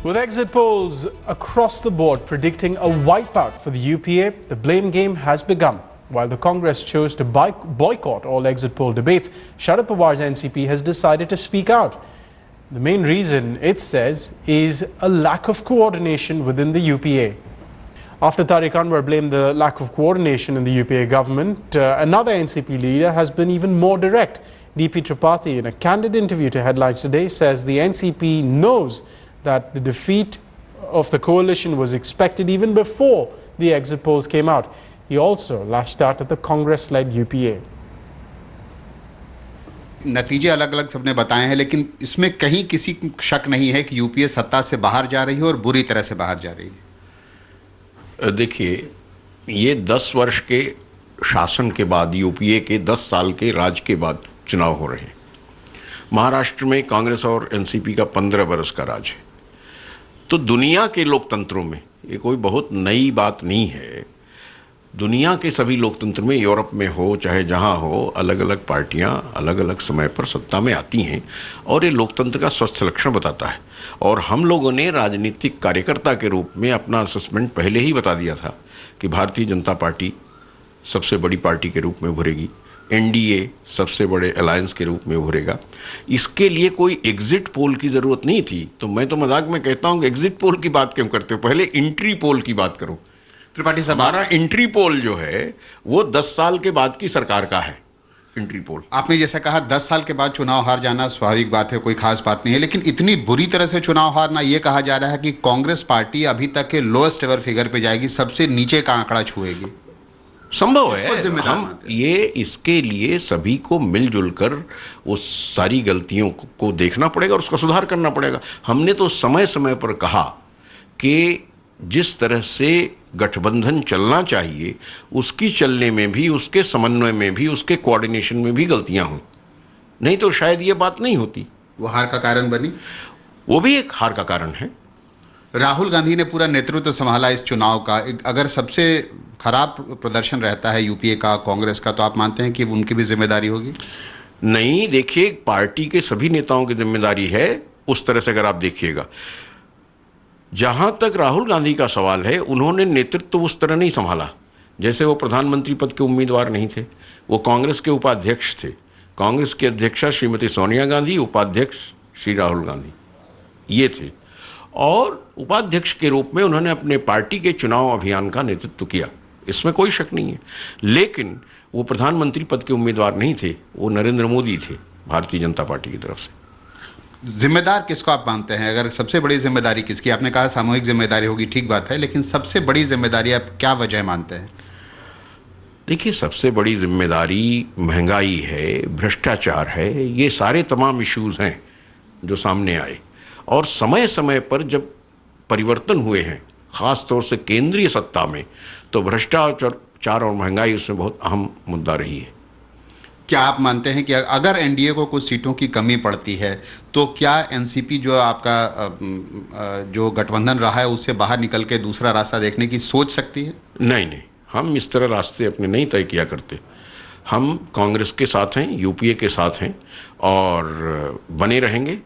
With exit polls across the board predicting a wipeout for the UPA, the blame game has begun. While the Congress chose to boycott all exit poll debates, Sharad Pawar's NCP has decided to speak out. The main reason, it says, is a lack of coordination within the UPA. After Tariq Anwar blamed the lack of coordination in the UPA government, another NCP leader has been even more direct. DP Tripathi, in a candid interview to Headlines Today, says the NCP knows that the defeat of the coalition was expected even before the exit polls came out. He also lashed out at the Congress-led UPA. नतीजे अलग अलग सबने बताए हैं, लेकिन इसमें कहीं किसी शक नहीं है कि यूपीए सत्ता से बाहर जा रही है और बुरी तरह से बाहर जा रही है। देखिए, ये 10 वर्ष के शासन के बाद, यूपीए के 10 साल के राज के बाद चुनाव हो रहे हैं। महाराष्ट्र में कांग्रेस और एनसीपी का 15 वर्ष का राज है। तो दुनिया के लोकतंत्रों में ये कोई बहुत नई बात नहीं है। दुनिया के सभी लोकतंत्र में, यूरोप में हो चाहे जहाँ हो, अलग अलग पार्टियाँ अलग अलग समय पर सत्ता में आती हैं और ये लोकतंत्र का स्वस्थ लक्षण बताता है। और हम लोगों ने राजनीतिक कार्यकर्ता के रूप में अपना असेसमेंट पहले ही बता दिया था कि भारतीय जनता पार्टी सबसे बड़ी पार्टी के रूप में उभरेगी, एनडीए सबसे बड़े अलायंस के रूप में उभरेगा। इसके लिए कोई एग्जिट पोल की ज़रूरत नहीं थी। तो मैं तो मजाक में कहता हूँ कि एग्जिट पोल की बात क्यों करते हो, पहले एंट्री पोल की बात करो। त्रिपाठी साहब, हमारा एंट्री पोल जो है वो 10 साल के बाद की सरकार का है। एंट्री पोल आपने जैसा कहा 10 साल के बाद चुनाव हार जाना स्वाभाविक बात है, कोई खास बात नहीं है, लेकिन इतनी बुरी तरह से चुनाव हारना, ये कहा जा रहा है कि कांग्रेस पार्टी अभी तक के लोएस्ट एवर फिगर पे जाएगी, सबसे नीचे का आंकड़ा छुएगी। संभव है। हम ये इसके लिए सभी को मिलजुल कर वो सारी गलतियों को देखना पड़ेगा और उसका सुधार करना पड़ेगा। हमने तो समय समय पर कहा कि जिस तरह से गठबंधन चलना चाहिए उसकी चलने में भी, उसके समन्वय में भी, उसके कोऑर्डिनेशन में भी गलतियां हुई, नहीं तो शायद ये बात नहीं होती। वो हार का कारण बनी, वो भी एक हार का कारण है। राहुल गांधी ने पूरा नेतृत्व संभाला इस चुनाव का। अगर सबसे खराब प्रदर्शन रहता है यूपीए का, कांग्रेस का, तो आप मानते हैं कि उनकी भी जिम्मेदारी होगी? नहीं, देखिए, पार्टी के सभी नेताओं की जिम्मेदारी है। उस तरह से अगर आप देखिएगा, जहां तक राहुल गांधी का सवाल है, उन्होंने नेतृत्व उस तरह नहीं संभाला जैसे वो प्रधानमंत्री पद के उम्मीदवार नहीं थे, वो कांग्रेस के उपाध्यक्ष थे। कांग्रेस की अध्यक्षा श्रीमती सोनिया गांधी, उपाध्यक्ष श्री राहुल गांधी, ये थे। और उपाध्यक्ष के रूप में उन्होंने अपने पार्टी के चुनाव अभियान का नेतृत्व किया, इसमें कोई शक नहीं है। लेकिन वो प्रधानमंत्री पद के उम्मीदवार नहीं थे, वो नरेंद्र मोदी थे भारतीय जनता पार्टी की तरफ से। जिम्मेदार किसको आप मानते हैं? अगर सबसे बड़ी जिम्मेदारी किसकी? आपने कहा सामूहिक जिम्मेदारी होगी, ठीक बात है, लेकिन सबसे बड़ी जिम्मेदारी आप क्या वजह मानते हैं? देखिए, सबसे बड़ी जिम्मेदारी महंगाई है, भ्रष्टाचार है, ये सारे तमाम इश्यूज हैं जो सामने आए। और समय समय पर जब परिवर्तन हुए हैं, ख़ास तौर से केंद्रीय सत्ता में, तो भ्रष्टाचार और महंगाई उसमें बहुत अहम मुद्दा रही है। क्या आप मानते हैं कि अगर एनडीए को कुछ सीटों की कमी पड़ती है तो क्या एनसीपी जो आपका जो गठबंधन रहा है उससे बाहर निकल के दूसरा रास्ता देखने की सोच सकती है? नहीं, हम इस तरह रास्ते अपने नहीं तय किया करते। हम कांग्रेस के साथ हैं, यूपीए के साथ हैं और बने रहेंगे।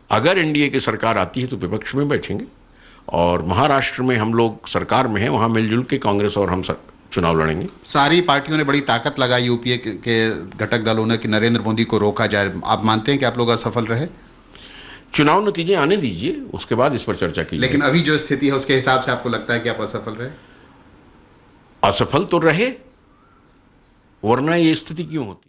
अगर एनडीए की सरकार आती है तो विपक्ष में बैठेंगे, और महाराष्ट्र में हम लोग सरकार में हैं, वहाँ मिलजुल के कांग्रेस और हम चुनाव लड़ेंगे। सारी पार्टियों ने बड़ी ताकत लगाई यूपीए के घटक दलों ने कि नरेंद्र मोदी को रोका जाए। आप मानते हैं कि आप लोग असफल रहे? चुनाव नतीजे आने दीजिए, उसके बाद इस पर चर्चा कीजिए। लेकिन अभी जो स्थिति है उसके हिसाब से आपको लगता है कि आप असफल रहे? असफल तो रहे, वरना ये स्थिति क्यों होती?